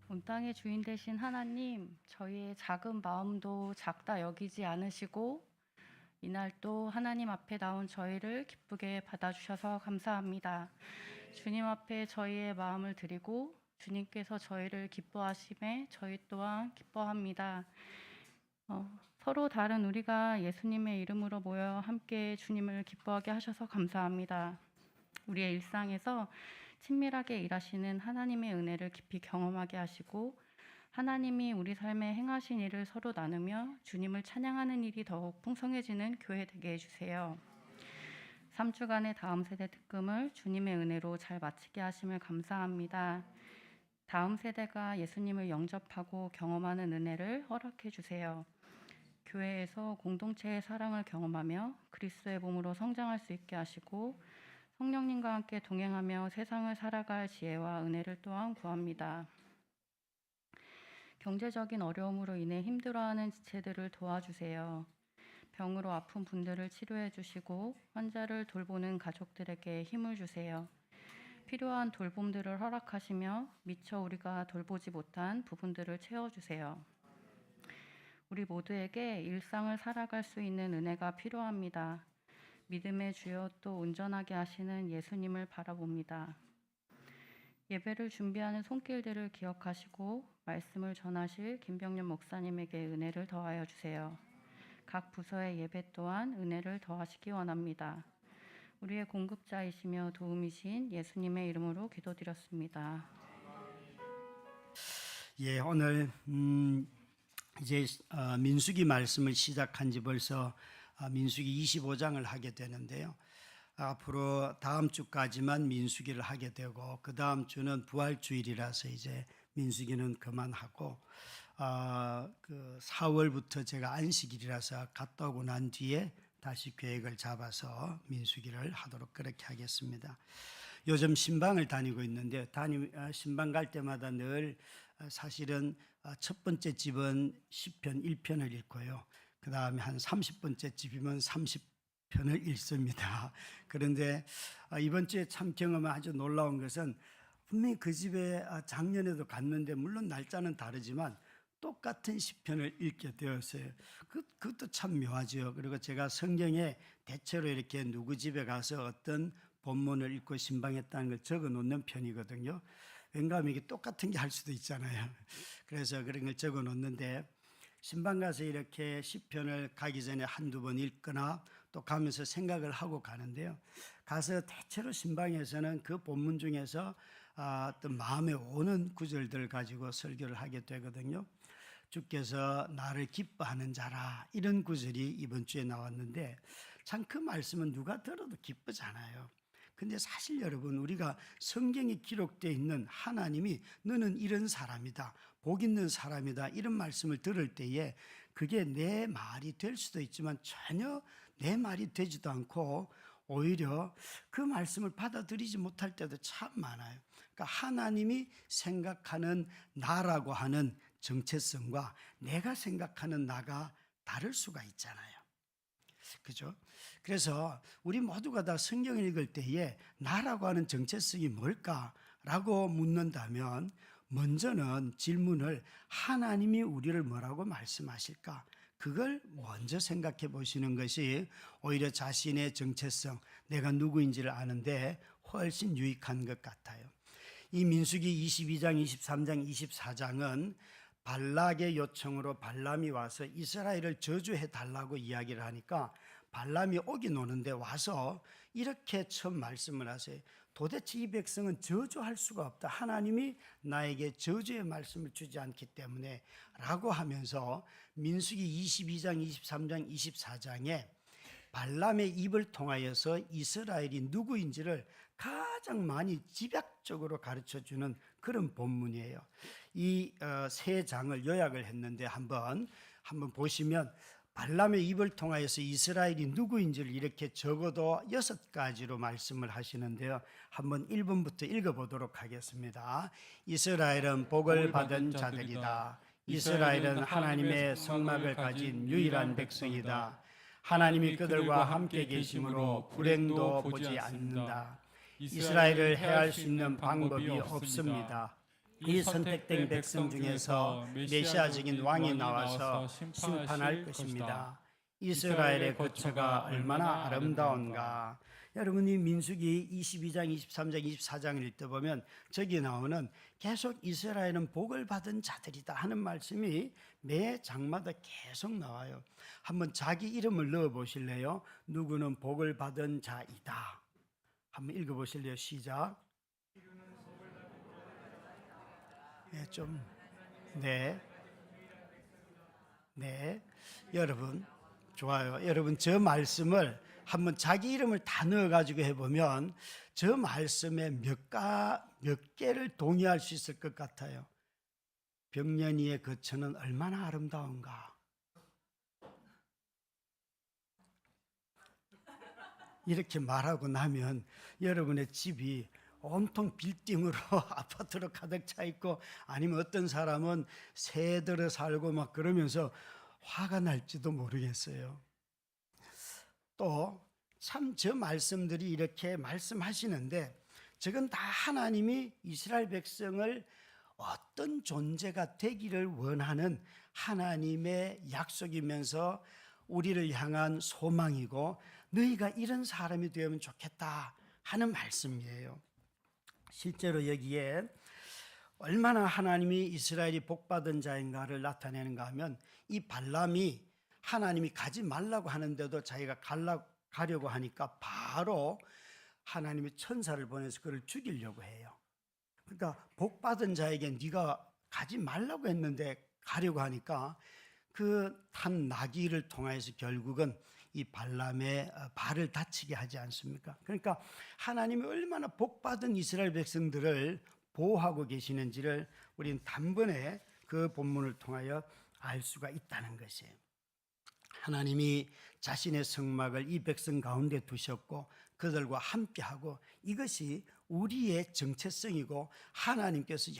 온 땅의 주인 되신 하나님, 저희의 작은 마음도 작다 여기지 않으시고 이날 또 하나님 앞에 나온 저희를 기쁘게 받아주셔서 감사합니다. 주님 앞에 저희의 마음을 드리고 주님께서 저희를 기뻐하심에 저희 또한 기뻐합니다. 서로 다른 우리가 예수님의 이름으로 모여 함께 주님을 기뻐하게 하셔서 감사합니다. 우리의 일상에서 친밀하게 일하시는 하나님의 은혜를 깊이 경험하게 하시고 하나님이 우리 삶에 행하신 일을 서로 나누며 주님을 찬양하는 일이 더욱 풍성해지는 교회 되게 해주세요. 3주간의 다음 세대 특금을 주님의 은혜로 잘 마치게 하심을 감사합니다. 다음 세대가 예수님을 영접하고 경험하는 은혜를 허락해 주세요. 교회에서 공동체의 사랑을 경험하며 그리스도의 몸으로 성장할 수 있게 하시고 성령님과 함께 동행하며 세상을 살아갈 지혜와 은혜를 또한 구합니다. 경제적인 어려움으로 인해 힘들어하는 지체들을 도와주세요. 병으로 아픈 분들을 치료해 주시고 환자를 돌보는 가족들에게 힘을 주세요. 필요한 돌봄들을 허락하시며 미처 우리가 돌보지 못한 부분들을 채워주세요. 우리 모두에게 일상을 살아갈 수 있는 은혜가 필요합니다. 믿음의 주여 또 온전하게 하시는 예수님을 바라봅니다. 예배를 준비하는 손길들을 기억하시고 말씀을 전하실 김병년 목사님에게 은혜를 더하여 주세요. 각 부서의 예배 또한 은혜를 더하시기 원합니다. 우리의 공급자이시며 도움이신 예수님의 이름으로 기도드렸습니다. 예, 오늘 이제 민수기 말씀을 시작한 지 벌써 민수기 25장을 하게 되는데요. 앞으로 다음 주까지만 민수기를 하게 되고 그 다음 주는 부활주일이라서 이제 민수기는 그만하고 그 4월부터 제가 안식일이라서 갔다 오고 난 뒤에 다시 계획을 잡아서 민수기를 하도록 그렇게 하겠습니다. 요즘 신방을 다니고 있는데 신방 갈 때마다 늘 사실은 첫 번째 집은 10편 1편을 읽고요. 그 다음에 한 30번째 집이면 30편을 읽습니다. 그런데 이번 주에 참 경험은 아주 놀라운 것은 분명히 그 집에 작년에도 갔는데 물론 날짜는 다르지만 똑같은 시편을 읽게 되었어요. 그것도 참 묘하죠. 그리고 제가 성경에 대체로 이렇게 누구 집에 가서 어떤 본문을 읽고 신방했다는 걸 적어 놓는 편이거든요. 왠가하면 이게 똑같은 게 할 수도 있잖아요. 그래서 그런 걸 적어 놓는데 신방 가서 이렇게 시편을 가기 전에 한두 번 읽거나 또 가면서 생각을 하고 가는데요. 가서 대체로 신방에서는 그 본문 중에서 어떤 마음에 오는 구절들을 가지고 설교를 하게 되거든요. 주께서 나를 기뻐하는 자라, 이런 구절이 이번 주에 나왔는데 참 그 말씀은 누가 들어도 기쁘잖아요. 근데 사실 여러분, 우리가 성경에 기록되어 있는 하나님이 너는 이런 사람이다, 복 있는 사람이다, 이런 말씀을 들을 때에 그게 내 말이 될 수도 있지만 전혀 내 말이 되지도 않고 오히려 그 말씀을 받아들이지 못할 때도 참 많아요. 그러니까 하나님이 생각하는 나라고 하는 정체성과 내가 생각하는 나가 다를 수가 있잖아요. 그죠? 그래서 우리 모두가 다 성경을 읽을 때에 나라고 하는 정체성이 뭘까라고 묻는다면 먼저는 질문을 하나님이 우리를 뭐라고 말씀하실까? 그걸 먼저 생각해 보시는 것이 오히려 자신의 정체성, 내가 누구인지를 아는데 훨씬 유익한 것 같아요. 이 민수기 22장, 23장, 24장은 발락의 요청으로 발람이 와서 이스라엘을 저주해 달라고 이야기를 하니까 발람이 오긴 오는데 와서 이렇게 처음 말씀을 하세요. 도대체 이 백성은 저주할 수가 없다. 하나님이 나에게 저주의 말씀을 주지 않기 때문에 라고 하면서 민수기 22장, 23장, 24장에 발람의 입을 통하여서 이스라엘이 누구인지를 가장 많이 집약적으로 가르쳐주는 그런 본문이에요. 이 세 장을 요약을 했는데 한번 보시면 발람의 입을 통하여서 이스라엘이 누구인지를 이렇게 적어도 6가지로 말씀을 하시는데요. 한번 1번부터 읽어보도록 하겠습니다. 이스라엘은 복을 받은 자들이다. 이스라엘은 하나님의 성막을 가진 유일한 백성이다. 하나님이 그들과 함께 계심으로 불행도 보지 않는다. 이스라엘을 해할 수 있는 방법이 없습니다. 이 선택된 백성 중에서 메시아적인 왕이 나와서 심판할 것입니다. 이스라엘의 거처가 얼마나 아름다운가. 여러분이 민수기 22장, 23장, 24장을 읽다 보면 저기 나오는 계속 이스라엘은 복을 받은 자들이다 하는 말씀이 매 장마다 계속 나와요. 한번 자기 이름을 넣어 보실래요? 누구는 복을 받은 자이다. 한번 읽어 보실래요? 시작. 네. 여러분, 좋아요. 여러분, 저 말씀을 한번 자기 이름을 다 넣어가지고 해보면 저 말씀에 몇 개를 동의할 수 있을 것 같아요. 병년이의 거처는 얼마나 아름다운가. 이렇게 말하고 나면 여러분의 집이 온통 빌딩으로 아파트로 가득 차 있고 아니면 어떤 사람은 새 들어 살고 막 그러면서 화가 날지도 모르겠어요. 또 참 저 말씀들이 이렇게 말씀하시는데 저건 다 하나님이 이스라엘 백성을 어떤 존재가 되기를 원하는 하나님의 약속이면서 우리를 향한 소망이고 너희가 이런 사람이 되면 좋겠다 하는 말씀이에요. 실제로 여기에 얼마나 하나님이 이스라엘이 복받은 자인가를 나타내는가 하면 이 발람이 하나님이 가지 말라고 하는데도 자기가 가려고 하니까 바로 하나님이 천사를 보내서 그를 죽이려고 해요. 그러니까 복받은 자에게 네가 가지 말라고 했는데 가려고 하니까 그 탄 나귀를 통해서 결국은 이 발람의 발을 다치게 하지 않습니까? 그러니까 하나님이 얼마나 복받은 이스라엘 백성들을 보호하고 계시는지를 우리는 단번에 그 본문을 통하여 알 수가 있다는 것이에요. 하나님이 자신의 성막을 이 백성 가운데 두셨고 그들과 함께하고 이것이 우리의 정체성이고 하나님께서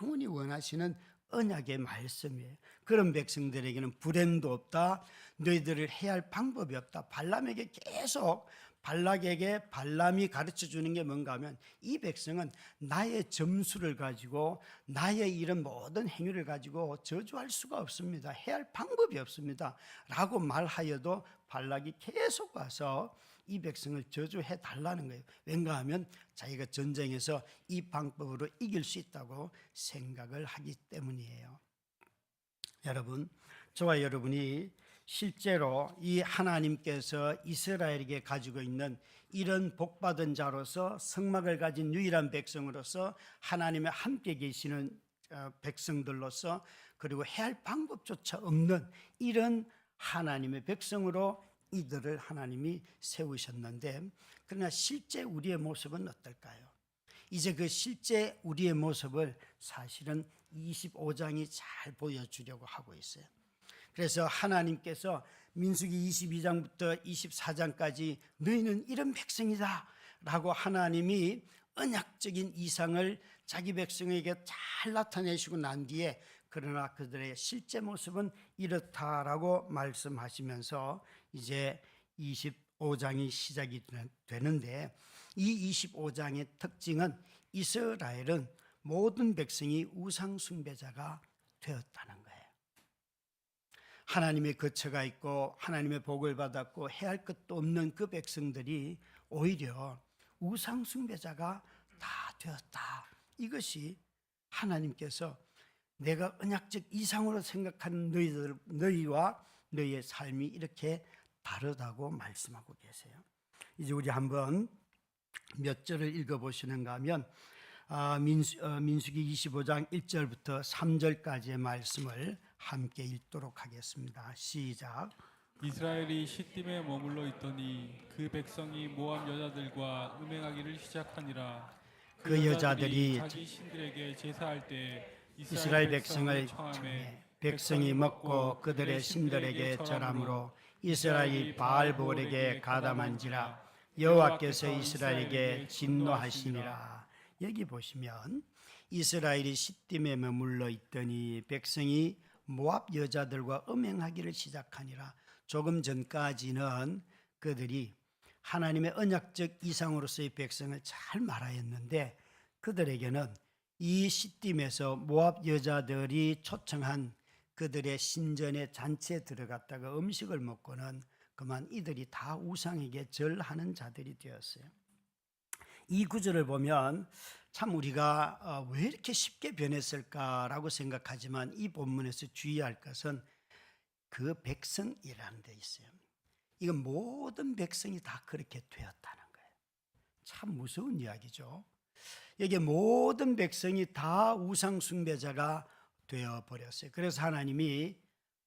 영원히 원하시는 언약의 말씀이에요. 그런 백성들에게는 불행도 없다. 너희들을 해야 할 방법이 없다. 발람에게 계속 발락에게 발람이 가르쳐 주는 게 뭔가 하면 이 백성은 나의 점수를 가지고 나의 이런 모든 행위를 가지고 저주할 수가 없습니다. 해야 할 방법이 없습니다. 라고 말하여도 발락이 계속 와서 이 백성을 저주해 달라는 거예요. 왠가 하면 자기가 전쟁에서 이 방법으로 이길 수 있다고 생각을 하기 때문이에요. 여러분, 저와 여러분이 실제로 이 하나님께서 이스라엘에게 가지고 있는 이런 복받은 자로서 성막을 가진 유일한 백성으로서 하나님의 함께 계시는 백성들로서 그리고 해야 할 방법조차 없는 이런 하나님의 백성으로 이들을 하나님이 세우셨는데 그러나 실제 우리의 모습은 어떨까요? 이제 그 실제 우리의 모습을 사실은 25장이 잘 보여주려고 하고 있어요. 그래서 하나님께서 민수기 22장부터 24장까지 너희는 이런 백성이다 라고 하나님이 언약적인 이상을 자기 백성에게 잘 나타내시고 난 뒤에 그러나 그들의 실제 모습은 이렇다라고 말씀하시면서 이제 25장이 시작이 되는데 이 25장의 특징은 이스라엘은 모든 백성이 우상 숭배자가 되었다는 거예요. 하나님의 거처가 있고 하나님의 복을 받았고 해야 할 것도 없는 그 백성들이 오히려 우상 숭배자가 다 되었다. 이것이 하나님께서 내가 언약적 이상으로 생각하는 너희와 너희의 삶이 이렇게 다르다고 말씀하고 계세요. 이제 우리 한번 몇 절을 읽어보시는가 하면 민수기 25장 1절부터 3절까지의 말씀을 함께 읽도록 하겠습니다. 시작. 이스라엘이 시딤에 머물러 있더니 그 백성이 모압 여자들과 음행하기를 시작하니라. 그 여자들이 자기 신들에게 제사할 때 이스라엘 백성을 청해 백성이 먹고 그들의 신들에게 절함으로 이스라엘이 바알볼에게 가담한지라. 여호와께서 이스라엘에게 진노하시니라. 여기 보시면 이스라엘이 시딤에 머물러 있더니 백성이 모압 여자들과 음행하기를 시작하니라. 조금 전까지는 그들이 하나님의 언약적 이상으로서의 백성을 잘 말하였는데 그들에게는 이 시딤에서 모압 여자들이 초청한 그들의 신전의 잔치에 들어갔다가 음식을 먹고는 그만 이들이 다 우상에게 절하는 자들이 되었어요. 이 구절을 보면 참 우리가 왜 이렇게 쉽게 변했을까라고 생각하지만 이 본문에서 주의할 것은 그 백성이라는 데 있어요. 이건 모든 백성이 다 그렇게 되었다는 거예요. 참 무서운 이야기죠. 여기 모든 백성이 다 우상 숭배자가 되어버렸어요. 그래서 하나님이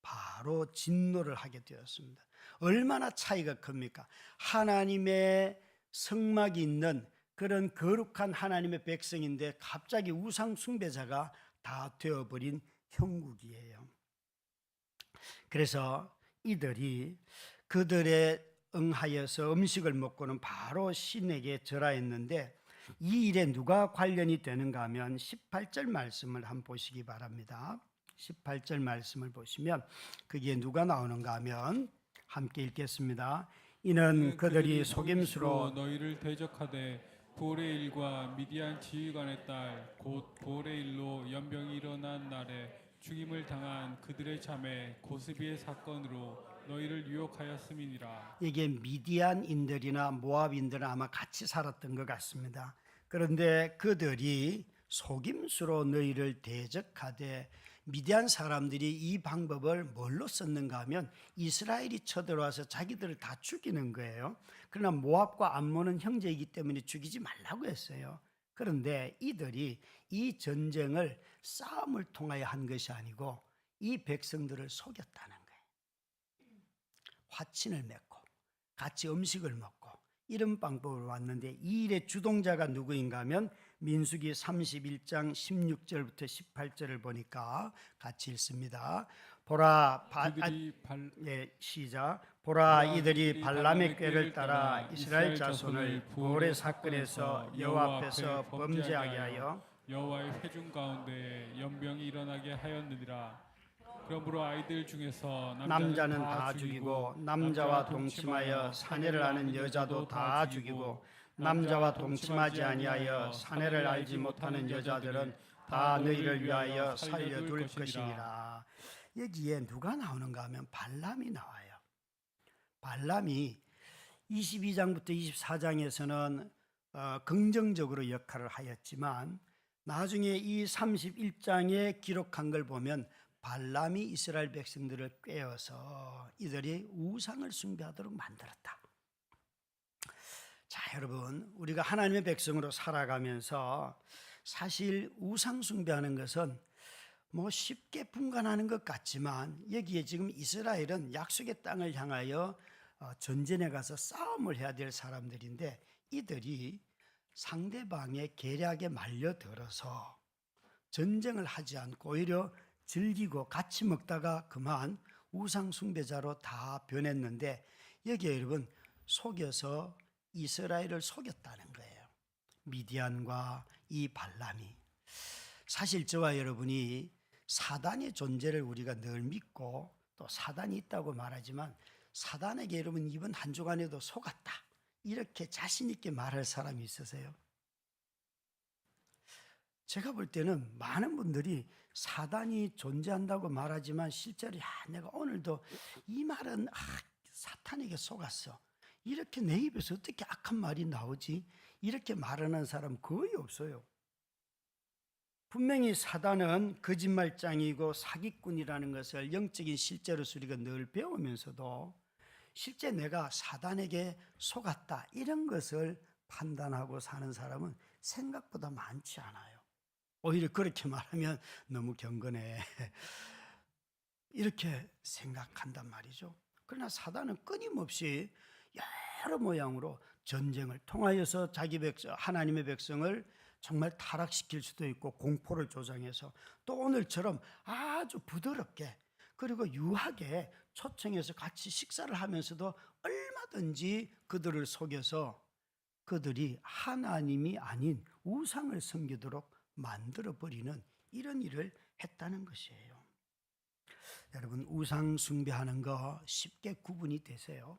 바로 진노를 하게 되었습니다. 얼마나 차이가 큽니까? 하나님의 성막이 있는 그런 거룩한 하나님의 백성인데 갑자기 우상 숭배자가 다 되어버린 형국이에요. 그래서 이들이 그들의 응하여서 음식을 먹고는 바로 신에게 절하였는데 이 일에 누가 관련이 되는가 하면 18절 말씀을 한번 보시기 바랍니다. 18절 말씀을 보시면 거기에 누가 나오는가 하면 함께 읽겠습니다. 이는 그들이 속임수로 너희를 대적하되 보레일과 미디안 지휘관의 딸 곧 보레일로 연병이 일어난 날에 죽임을 당한 그들의 자매 고스비의 사건으로 너희를 유혹하였음이니라. 이게 미디안인들이나 모압인들은 아마 같이 살았던 것 같습니다. 그런데 그들이 속임수로 너희를 대적하되 미디안 사람들이 이 방법을 뭘로 썼는가 하면 이스라엘이 쳐들어와서 자기들을 다 죽이는 거예요. 그러나 모압과 암몬은 형제이기 때문에 죽이지 말라고 했어요. 그런데 이들이 이 전쟁을 싸움을 통하여 한 것이 아니고 이 백성들을 속였다는 거예요. 화친을 맺고 같이 음식을 먹고 이런 방법으로 왔는데 이 일의 주동자가 누구인가 하면 민수기 31장 16절부터 18절을 보니까 같이 읽습니다. 보라 시작. 보라 이들이 발람의 꾀를 따라 이스라엘 자손을 부올의 사건에서 여호와 앞에서 범죄하게 하여 여호와의 회중 가운데 연병이 일어나게 하였느니라. 그러므로 아이들 중에서 남자는 다 죽이고 남자와 동침하여 사내를 아는 여자도 다 죽이고 남자와 동침하지 아니하여 사내를 알지 못하는 여자들은 다 너희를 위하여 살려둘 것이니라. 여기에 누가 나오는가 하면 발람이 나와요. 발람이 22장부터 24장에서는 긍정적으로 역할을 하였지만 나중에 이 31장에 기록한 걸 보면 발람이 이스라엘 백성들을 꾀어서 이들이 우상을 숭배하도록 만들었다. 자, 여러분, 우리가 하나님의 백성으로 살아가면서 사실 우상 숭배하는 것은 뭐 쉽게 분간하는 것 같지만 여기에 지금 이스라엘은 약속의 땅을 향하여 전쟁에 가서 싸움을 해야 될 사람들인데 이들이 상대방의 계략에 말려들어서 전쟁을 하지 않고 오히려 즐기고 같이 먹다가 그만 우상 숭배자로 다 변했는데 여기에 여러분 속여서 이스라엘을 속였다는 거예요. 미디안과 이 발람이. 사실 저와 여러분이 사단의 존재를 우리가 늘 믿고 또 사단이 있다고 말하지만 사단에게 여러분 이번 한 주간에도 속았다 이렇게 자신 있게 말할 사람이 있으세요? 제가 볼 때는 많은 분들이 사단이 존재한다고 말하지만 실제로 내가 오늘도 이 말은 사탄에게 속았어 이렇게 내 입에서 어떻게 악한 말이 나오지? 이렇게 말하는 사람 거의 없어요. 분명히 사단은 거짓말장이고 사기꾼이라는 것을 영적인 실제로서 우리가 늘 배우면서도 실제 내가 사단에게 속았다 이런 것을 판단하고 사는 사람은 생각보다 많지 않아요. 오히려 그렇게 말하면 너무 경건해 이렇게 생각한단 말이죠. 그러나 사단은 끊임없이 여러 모양으로 전쟁을 통하여서 자기 백성, 하나님의 백성을 정말 타락시킬 수도 있고 공포를 조장해서 또 오늘처럼 아주 부드럽게 그리고 유하게 초청해서 같이 식사를 하면서도 얼마든지 그들을 속여서 그들이 하나님이 아닌 우상을 섬기도록 만들어버리는 이런 일을 했다는 것이에요. 여러분 우상 숭배하는 거 쉽게 구분이 되세요?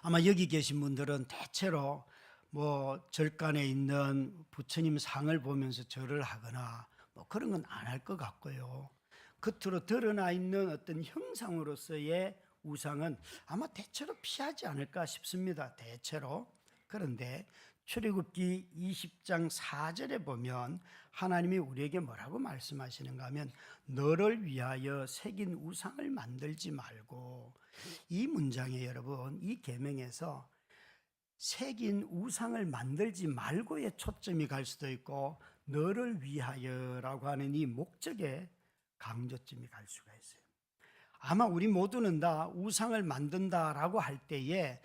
아마 여기 계신 분들은 대체로 뭐 절간에 있는 부처님 상을 보면서 절을 하거나 뭐 그런 건 안 할 것 같고요. 겉으로 드러나 있는 어떤 형상으로서의 우상은 아마 대체로 피하지 않을까 싶습니다. 대체로. 그런데 출애굽기 20장 4절에 보면 하나님이 우리에게 뭐라고 말씀하시는가 하면 너를 위하여 새긴 우상을 만들지 말고, 이 문장에 여러분 이 계명에서 새긴 우상을 만들지 말고의 초점이 갈 수도 있고 너를 위하여라고 하는 이 목적에 강조점이 갈 수가 있어요. 아마 우리 모두는 다 우상을 만든다라고 할 때에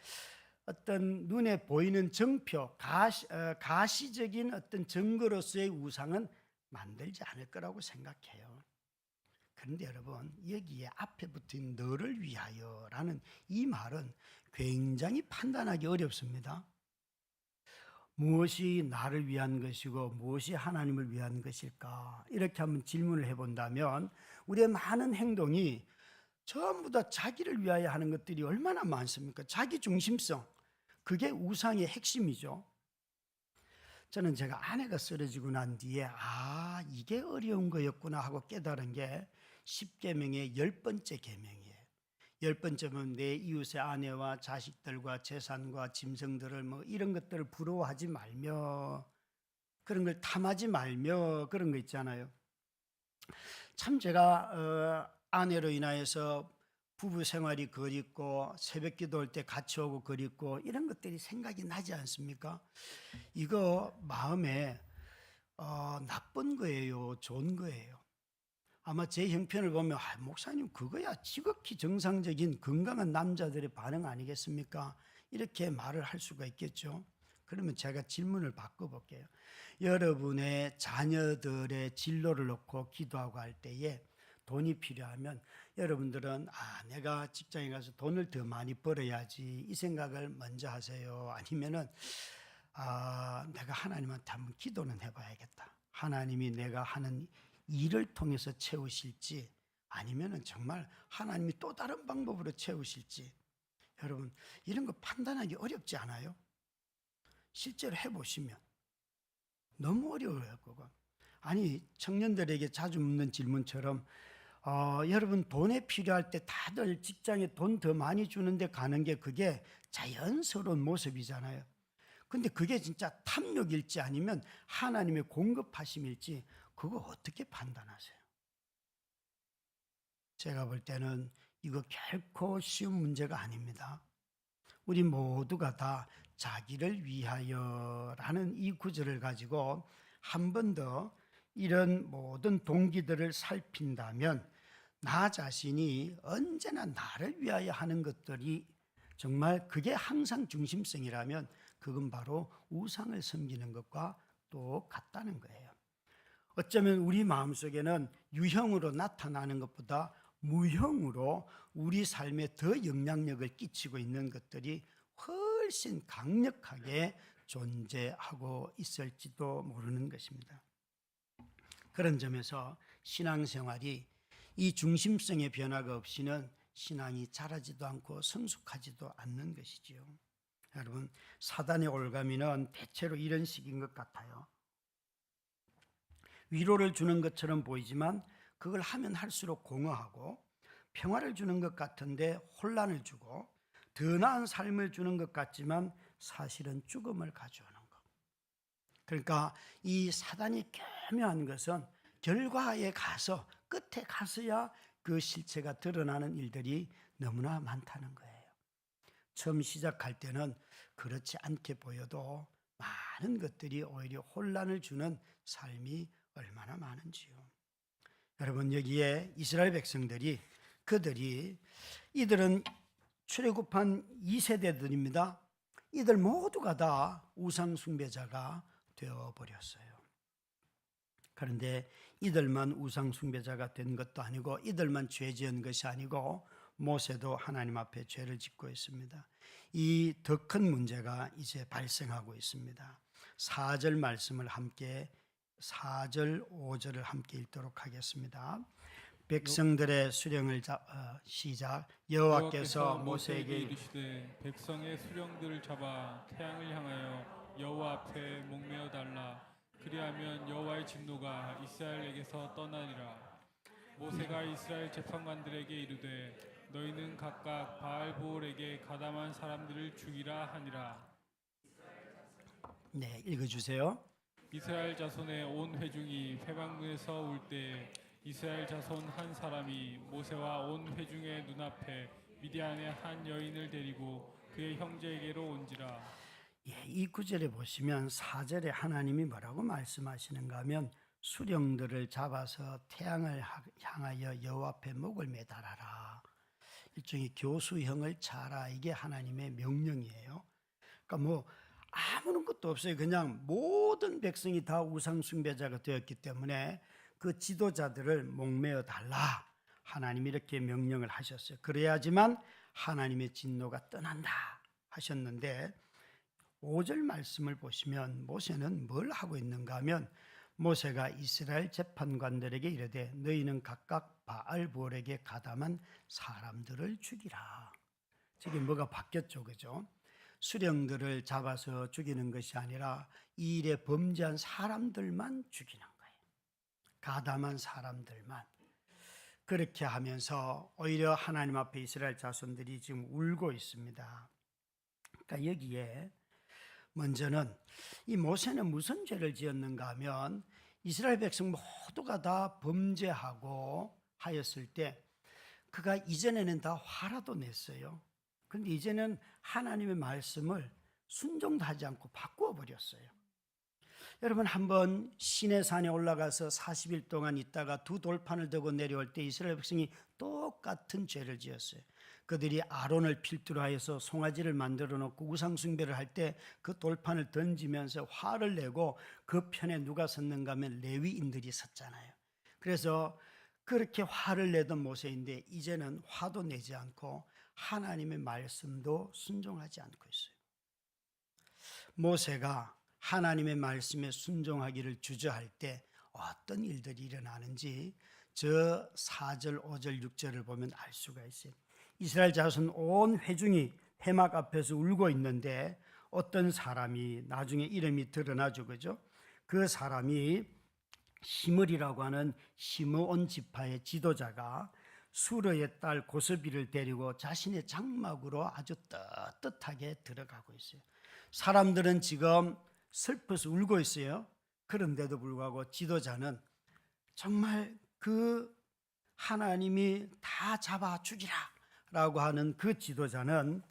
어떤 눈에 보이는 정표, 가시적인 어떤 증거로서의 우상은 만들지 않을 거라고 생각해요. 그런데 여러분, 여기에 앞에 붙은 너를 위하여라는 이 말은 굉장히 판단하기 어렵습니다. 무엇이 나를 위한 것이고 무엇이 하나님을 위한 것일까? 이렇게 한번 질문을 해본다면 우리의 많은 행동이 전부 다 자기를 위하여 하는 것들이 얼마나 많습니까? 자기 중심성, 그게 우상의 핵심이죠. 저는 제가 아내가 쓰러지고 난 뒤에 이게 어려운 거였구나 하고 깨달은 게 10계명의 10번째 계명이에요. 10번째는 내 이웃의 아내와 자식들과 재산과 짐승들을 뭐 이런 것들을 부러워하지 말며, 그런 걸 탐하지 말며, 그런 거 있잖아요. 참 제가 아내로 인하여서 부부 생활이 그립고 새벽 기도할 때 같이 오고 그립고 이런 것들이 생각이 나지 않습니까? 이거 마음에 나쁜 거예요, 좋은 거예요? 아마 제 형편을 보면 목사님 그거야 지극히 정상적인 건강한 남자들의 반응 아니겠습니까? 이렇게 말을 할 수가 있겠죠. 그러면 제가 질문을 바꿔볼게요. 여러분의 자녀들의 진로를 놓고 기도하고 할 때에 돈이 필요하면 여러분들은 내가 직장에 가서 돈을 더 많이 벌어야지 이 생각을 먼저 하세요? 아니면은 내가 하나님한테 한번 기도는 해봐야겠다, 하나님이 내가 하는 일을 통해서 채우실지 아니면은 정말 하나님이 또 다른 방법으로 채우실지, 여러분 이런 거 판단하기 어렵지 않아요? 실제로 해보시면 너무 어려워요. 그거. 아니, 청년들에게 자주 묻는 질문처럼 여러분 돈에 필요할 때 다들 직장에 돈 더 많이 주는데 가는 게 그게 자연스러운 모습이잖아요. 근데 그게 진짜 탐욕일지 아니면 하나님의 공급하심일지 그거 어떻게 판단하세요? 제가 볼 때는 이거 결코 쉬운 문제가 아닙니다. 우리 모두가 다 자기를 위하여라는 이 구절을 가지고 한 번 더 이런 모든 동기들을 살핀다면 나 자신이 언제나 나를 위하여 하는 것들이 정말 그게 항상 중심성이라면 그건 바로 우상을 섬기는 것과 똑같다는 거예요. 어쩌면 우리 마음속에는 유형으로 나타나는 것보다 무형으로 우리 삶에 더 영향력을 끼치고 있는 것들이 훨씬 강력하게 존재하고 있을지도 모르는 것입니다. 그런 점에서 신앙생활이 이 중심성의 변화가 없이는 신앙이 자라지도 않고 성숙하지도 않는 것이지요. 여러분, 사단의 올가미는 대체로 이런 식인 것 같아요. 위로를 주는 것처럼 보이지만 그걸 하면 할수록 공허하고, 평화를 주는 것 같은데 혼란을 주고, 더 나은 삶을 주는 것 같지만 사실은 죽음을 가져오는 것. 그러니까 이 사단이 교묘한 것은 결과에 가서, 끝에 가서야 그 실체가 드러나는 일들이 너무나 많다는 거예요. 처음 시작할 때는 그렇지 않게 보여도 많은 것들이 오히려 혼란을 주는 삶이 얼마나 많은지요. 여러분, 여기에 이스라엘 백성들이 이들은 출애굽한 2세대들입니다. 이들 모두가 다 우상 숭배자가 되어버렸어요. 그런데 이들만 우상 숭배자가 된 것도 아니고 이들만 죄 지은 것이 아니고 모세도 하나님 앞에 죄를 짓고 있습니다. 이 더 큰 문제가 이제 발생하고 있습니다. 4절 말씀을 함께 4절 5절을 함께 읽도록 하겠습니다. 백성들의 수령을 시작. 여호와께서 모세에게 이르시되 백성의 수령들을 잡아 태양을 향하여 여호와 앞에 목매어 달라. 그리하면 여호와의 진노가 이스라엘에게서 떠나리라. 모세가 이스라엘 재판관들에게 이르되 너희는 각각 바알보올에게 가담한 사람들을 죽이라 하니라. 네, 읽어주세요. 이스라엘 자손의 온 회중이 회막문에서 울 때 이스라엘 자손 한 사람이 모세와 온 회중의 눈앞에 미디안의 한 여인을 데리고 그의 형제에게로 온지라. 예, 이 구절에 보시면 4절에 하나님이 뭐라고 말씀하시는가 하면 수령들을 잡아서 태양을 향하여 여호와 앞에 목을 매달아라. 일종의 교수형을 차라. 이게 하나님의 명령이에요. 그러니까 뭐 아무런 것도 없어요. 그냥 모든 백성이 다 우상 숭배자가 되었기 때문에 그 지도자들을 목매어 달라. 하나님이 이렇게 명령을 하셨어요. 그래야지만 하나님의 진노가 떠난다 하셨는데 5절 말씀을 보시면 모세는 뭘 하고 있는가 하면 모세가 이스라엘 재판관들에게 이르되 너희는 각각 바알볼에게 가담한 사람들을 죽이라. 저게 뭐가 바뀌었죠, 그죠? 수령들을 잡아서 죽이는 것이 아니라 이 일에 범죄한 사람들만 죽이는 거예요. 가담한 사람들만. 그렇게 하면서 오히려 하나님 앞에 이스라엘 자손들이 지금 울고 있습니다. 그러니까 여기에 먼저는 이 모세는 무슨 죄를 지었는가 하면 이스라엘 백성 모두가 다 범죄하고 하였을 때 그가 이전에는 다 화라도 냈어요. 그런데 이제는 하나님의 말씀을 순종도 하지 않고 바꾸어 버렸어요. 여러분 한번 시내산에 올라가서 40일 동안 있다가 두 돌판을 들고 내려올 때 이스라엘 백성이 똑같은 죄를 지었어요. 그들이 아론을 필두로 하여서 송아지를 만들어 놓고 우상 숭배를 할 때 그 돌판을 던지면서 화를 내고 그 편에 누가 섰는가 하면 레위인들이 섰잖아요. 그래서 그렇게 화를 내던 모세인데 이제는 화도 내지 않고 하나님의 말씀도 순종하지 않고 있어요. 모세가 하나님의 말씀에 순종하기를 주저할 때 어떤 일들이 일어나는지 저 4절, 5절, 6절을 보면 알 수가 있어요. 이스라엘 자손 온 회중이 회막 앞에서 울고 있는데 어떤 사람이 나중에 이름이 드러나죠, 그죠? 그 사람이 시므리라고 하는 시므온 지파의 지도자가 수르의 딸 고스비를 데리고 자신의 장막으로 아주 떳떳하게 들어가고 있어요. 사람들은 지금 슬퍼서 울고 있어요. 그런데도 불구하고 지도자는 정말 그 하나님이 다 잡아 죽이라 라고 하는 그 지도자는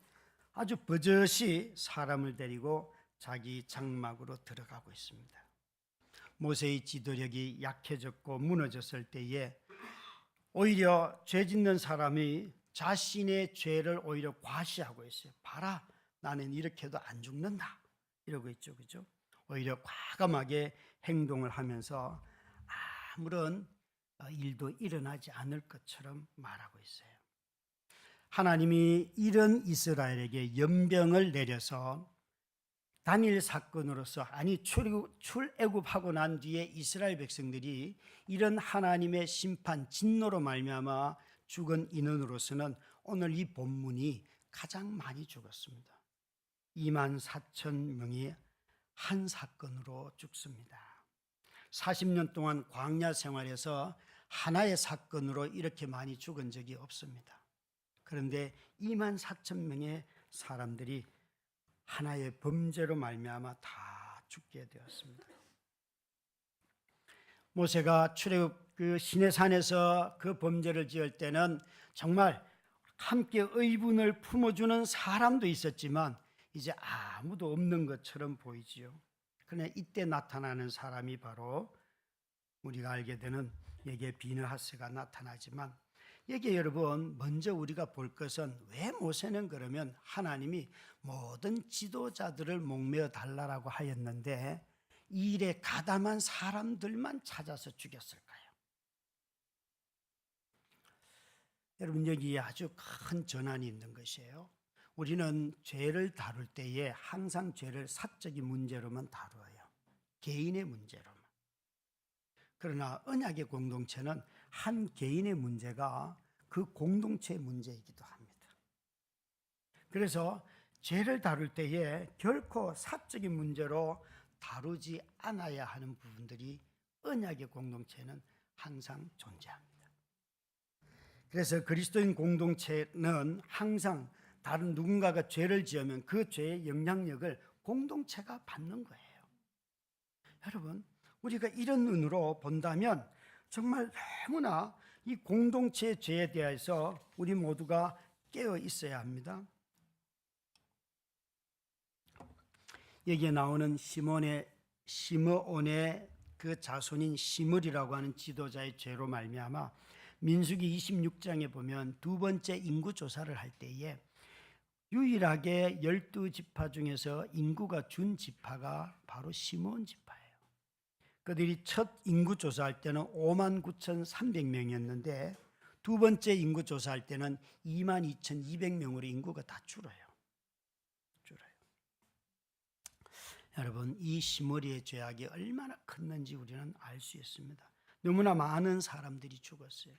아주 버젓이 사람을 데리고 자기 장막으로 들어가고 있습니다. 모세의 지도력이 약해졌고 무너졌을 때에 오히려 죄 짓는 사람이 자신의 죄를 오히려 과시하고 있어요. 봐라, 나는 이렇게도 안 죽는다 이러고 있죠, 그죠? 오히려 과감하게 행동을 하면서 아무런 일도 일어나지 않을 것처럼 말하고 있어요. 하나님이 이런 이스라엘에게 연병을 내려서 단일 사건으로서 출애굽하고 난 뒤에 이스라엘 백성들이 이런 하나님의 심판 진노로 말미암아 죽은 인원으로서는 오늘 이 본문이 가장 많이 죽었습니다. 24,000명이 한 사건으로 죽습니다. 40년 동안 광야 생활에서 하나의 사건으로 이렇게 많이 죽은 적이 없습니다. 그런데 24,000명의 사람들이 하나의 범죄로 말미암아 다 죽게 되었습니다. 모세가 출애굽 그 시내산에서 그 범죄를 지을 때는 정말 함께 의분을 품어주는 사람도 있었지만 이제 아무도 없는 것처럼 보이지요. 그러나 이때 나타나는 사람이 바로 우리가 알게 되는 여기에 비느하스가 나타나지만 여기에 여러분 먼저 우리가 볼 것은 왜 모세는 그러면 하나님이 모든 지도자들을 목매어 달라라고 하였는데 이 일에 가담한 사람들만 찾아서 죽였을까요? 여러분 여기에 아주 큰 전환이 있는 것이에요. 우리는 죄를 다룰 때에 항상 죄를 사적인 문제로만 다루어요. 개인의 문제로만. 그러나 언약의 공동체는 한 개인의 문제가 그 공동체의 문제이기도 합니다. 그래서 죄를 다룰 때에 결코 사적인 문제로 다루지 않아야 하는 부분들이 언약의 공동체는 항상 존재합니다. 그래서 그리스도인 공동체는 항상 다른 누군가가 죄를 지으면 그 죄의 영향력을 공동체가 받는 거예요. 여러분, 우리가 이런 눈으로 본다면 정말 너무나 이 공동체의 죄에 대해서 우리 모두가 깨어 있어야 합니다. 여기에 나오는 시므온의 그 자손인 시므리라고 하는 지도자의 죄로 말미암아 민수기 26장에 보면 두 번째 인구 조사를 할 때에 유일하게 12지파 중에서 인구가 준 지파가 바로 시므온 지파예요. 그들이 첫 인구 조사할 때는 59,300명이었는데 두 번째 인구 조사할 때는 22,200명으로 인구가 다 줄어요. 여러분, 이 시므리의 죄악이 얼마나 컸는지 우리는 알 수 있습니다. 너무나 많은 사람들이 죽었어요.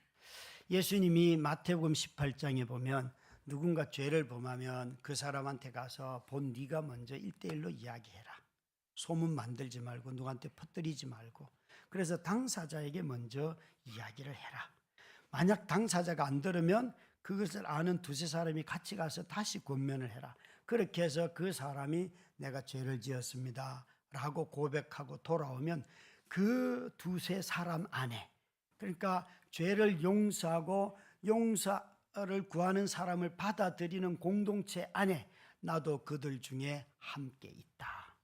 예수님이 마태복음 18장에 보면 누군가 죄를 범하면 그 사람한테 가서 본 네가 먼저 1대1로 이야기해라. 소문 만들지 말고 누구한테 퍼뜨리지 말고. 그래서 당사자에게 먼저 이야기를 해라. 만약 당사자가 안 들으면 그것을 아는 두세 사람이 같이 가서 다시 권면을 해라. 그렇게 해서 그 사람이 내가 죄를 지었습니다 라고 고백하고 돌아오면 그 두세 사람 안에, 그러니까 죄를 용서하고 용서를 구하는 사람을 받아들이는 공동체 안에 나도 그들 중에 함께 있다.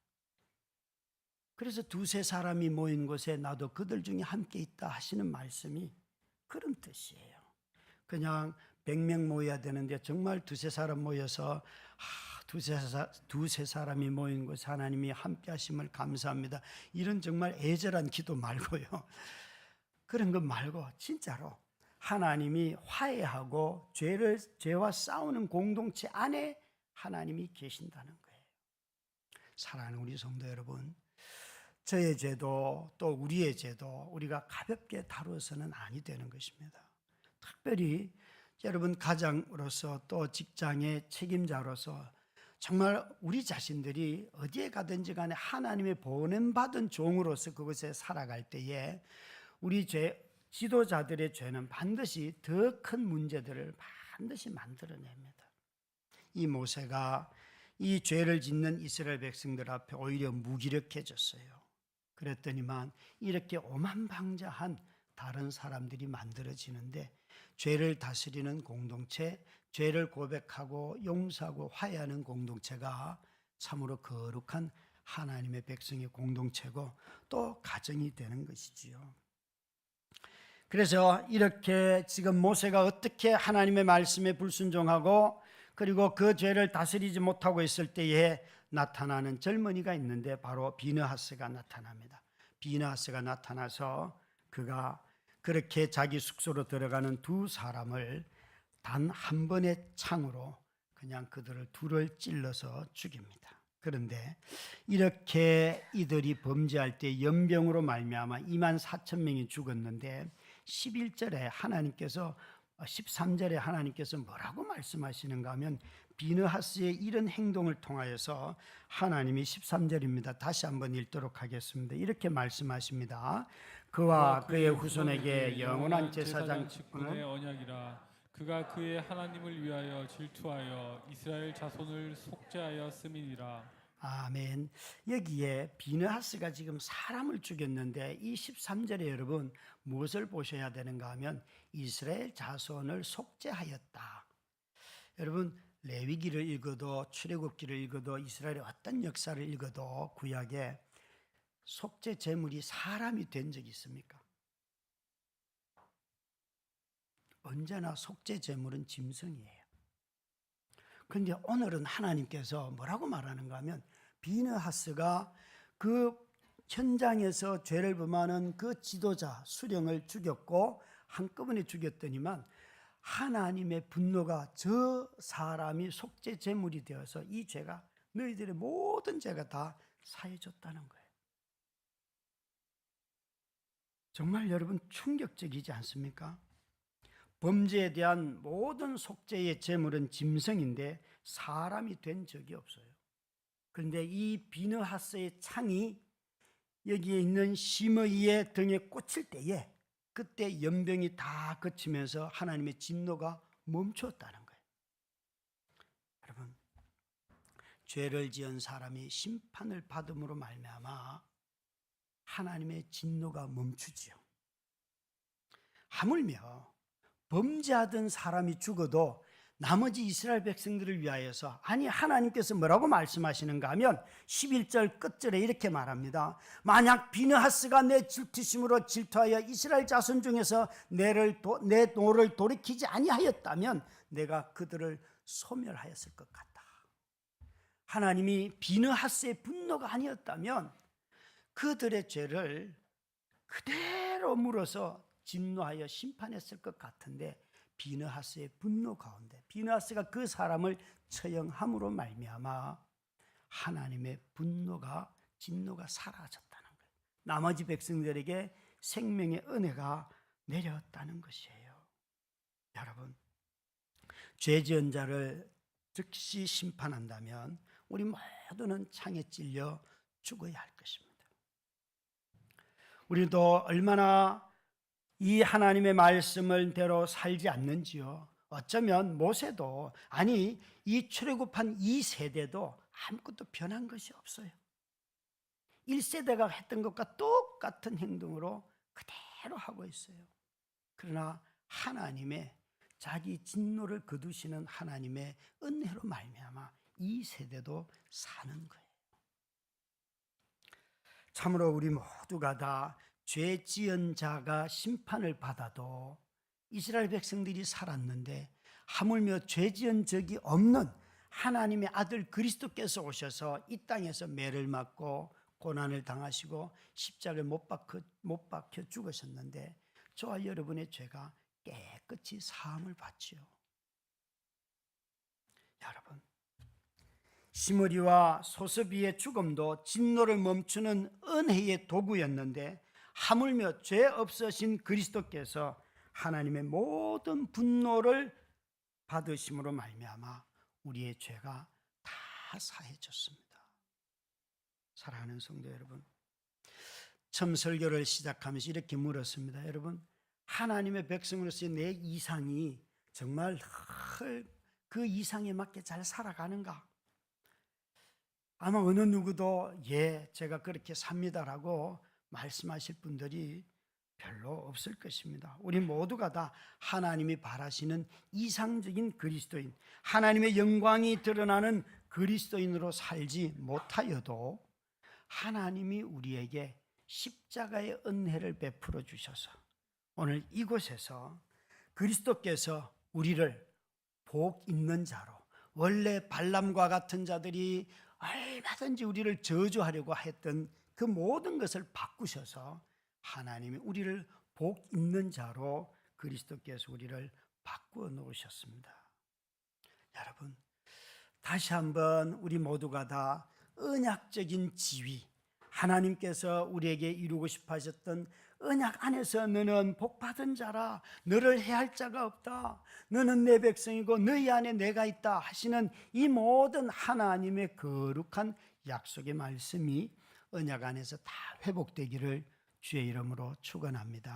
그래서 두세 사람이 모인 곳에 나도 그들 중에 함께 있다 하시는 말씀이 그런 뜻이에요. 그냥 100명 모여야 되는데 정말 두세 사람 모여서 두세 사람이 모인 곳에 하나님이 함께 하심을 감사합니다. 이런 정말 애절한 기도 말고요. 그런 것 말고 진짜로 하나님이 화해하고 죄와 싸우는 공동체 안에 하나님이 계신다는 거예요. 사랑하는 우리 성도 여러분, 저의 죄도 또 우리의 죄도 우리가 가볍게 다루어서는 아니 되는 것입니다. 특별히 여러분 가장으로서 또 직장의 책임자로서 정말 우리 자신들이 어디에 가든지 간에 하나님의 보냄받은 종으로서 그곳에 살아갈 때에 우리 지도자들의 죄는 반드시 더 큰 문제들을 반드시 만들어냅니다. 이 모세가 이 죄를 짓는 이스라엘 백성들 앞에 오히려 무기력해졌어요. 그랬더니만 이렇게 오만방자한 다른 사람들이 만들어지는데 죄를 다스리는 공동체, 죄를 고백하고 용서하고 화해하는 공동체가 참으로 거룩한 하나님의 백성의 공동체고 또 가정이 되는 것이지요. 그래서 이렇게 지금 모세가 어떻게 하나님의 말씀에 불순종하고 그리고 그 죄를 다스리지 못하고 있을 때에 나타나는 젊은이가 있는데 바로 비느하스가 나타납니다. 비느하스가 나타나서 그가 그렇게 자기 숙소로 들어가는 두 사람을 단 한 번의 창으로 그냥 그들을 둘을 찔러서 죽입니다. 그런데 이렇게 이들이 범죄할 때 연병으로 말미암아 24,000명이 죽었는데 11절에 하나님께서 13절에 하나님께서 뭐라고 말씀하시는가 하면 비느하스의 이런 행동을 통하여서 하나님이 13절입니다. 다시 한번 읽도록 하겠습니다. 이렇게 말씀하십니다. 그와 그의 후손에게 영원한 제사장 직분을 언약이라. 그가 그의 하나님을 위하여 질투하여 이스라엘 자손을 속죄하여 씀이니라. 아멘. 여기에 비느하스가 지금 사람을 죽였는데 이 13절에 여러분 무엇을 보셔야 되는가 하면 이스라엘 자손을 속죄하였다. 여러분 레위기를 읽어도 출애굽기를 읽어도 이스라엘의 어떤 역사를 읽어도 구약에 속죄 제물이 사람이 된 적이 있습니까? 언제나 속죄 제물은 짐승이에요. 그런데 오늘은 하나님께서 뭐라고 말하는가 하면 비느하스가 그 현장에서 죄를 범하는 그 지도자 수령을 죽였고 한꺼번에 죽였더니만 하나님의 분노가 저 사람이 속죄 제물이 되어서 이 죄가 너희들의 모든 죄가 다 사해졌다는 거예요. 정말 여러분 충격적이지 않습니까? 범죄에 대한 모든 속죄의 제물은 짐승인데 사람이 된 적이 없어요. 그런데 이 비느하스의 창이 여기에 있는 시므이의 등에 꽂힐 때에 그때 연병이 다 그치면서 하나님의 진노가 멈췄다는 거예요. 여러분, 죄를 지은 사람이 심판을 받음으로 말미암아 하나님의 진노가 멈추지요. 하물며 범죄하던 사람이 죽어도 나머지 이스라엘 백성들을 위하여서, 아니 하나님께서 뭐라고 말씀하시는가 하면 11절 끝절에 이렇게 말합니다. 만약 비느하스가 내 질투심으로 질투하여 이스라엘 자손 중에서 내 노를 돌이키지 아니하였다면 내가 그들을 소멸하였을 것 같다. 하나님이 비느하스의 분노가 아니었다면 그들의 죄를 그대로 물어서 진노하여 심판했을 것 같은데, 비느하스의 분노 가운데 비느하스가 그 사람을 처형함으로 말미암아 하나님의 분노가, 진노가 사라졌다는 거예요. 나머지 백성들에게 생명의 은혜가 내렸다는 것이에요. 여러분, 죄 지은 자를 즉시 심판한다면 우리 모두는 창에 찔려 죽어야 할 것입니다. 우리도 얼마나 이 하나님의 말씀을 대로 살지 않는지요. 어쩌면 모세도, 아니 이 출애굽한 이 세대도 아무것도 변한 것이 없어요. 1세대가 했던 것과 똑같은 행동으로 그대로 하고 있어요. 그러나 하나님의 자기 진노를 거두시는 하나님의 은혜로 말미암아 이 세대도 사는 거예요. 참으로 우리 모두가 다 죄 지은 자가 심판을 받아도 이스라엘 백성들이 살았는데, 하물며 죄 지은 적이 없는 하나님의 아들 그리스도께서 오셔서 이 땅에서 매를 맞고 고난을 당하시고 십자가에 못 박혀 죽으셨는데 저와 여러분의 죄가 깨끗이 사함을 받지요. 여러분, 시므리와 소스비의 죽음도 진노를 멈추는 은혜의 도구였는데, 하물며 죄 없으신 그리스도께서 하나님의 모든 분노를 받으심으로 말미암아 우리의 죄가 다 사해졌습니다. 사랑하는 성도 여러분, 처음 설교를 시작하면서 이렇게 물었습니다. 여러분, 하나님의 백성으로서의 내 이상이 정말 그 이상에 맞게 잘 살아가는가? 아마 어느 누구도 제가 그렇게 삽니다라고 말씀하실 분들이 별로 없을 것입니다. 우리 모두가 다 하나님이 바라시는 이상적인 그리스도인, 하나님의 영광이 드러나는 그리스도인으로 살지 못하여도 하나님이 우리에게 십자가의 은혜를 베풀어 주셔서 오늘 이곳에서 그리스도께서 우리를 복 있는 자로, 원래 발람과 같은 자들이 얼마든지 우리를 저주하려고 했던 그 모든 것을 바꾸셔서 하나님이 우리를 복 있는 자로 그리스도께서 우리를 바꾸어 놓으셨습니다. 여러분, 다시 한번 우리 모두가 다 언약적인 지위, 하나님께서 우리에게 이루고 싶어 하셨던 언약 안에서 너는 복받은 자라, 너를 해할 자가 없다, 너는 내 백성이고 너희 안에 내가 있다 하시는 이 모든 하나님의 거룩한 약속의 말씀이 언약 안에서 다 회복되기를 주의 이름으로 축원합니다.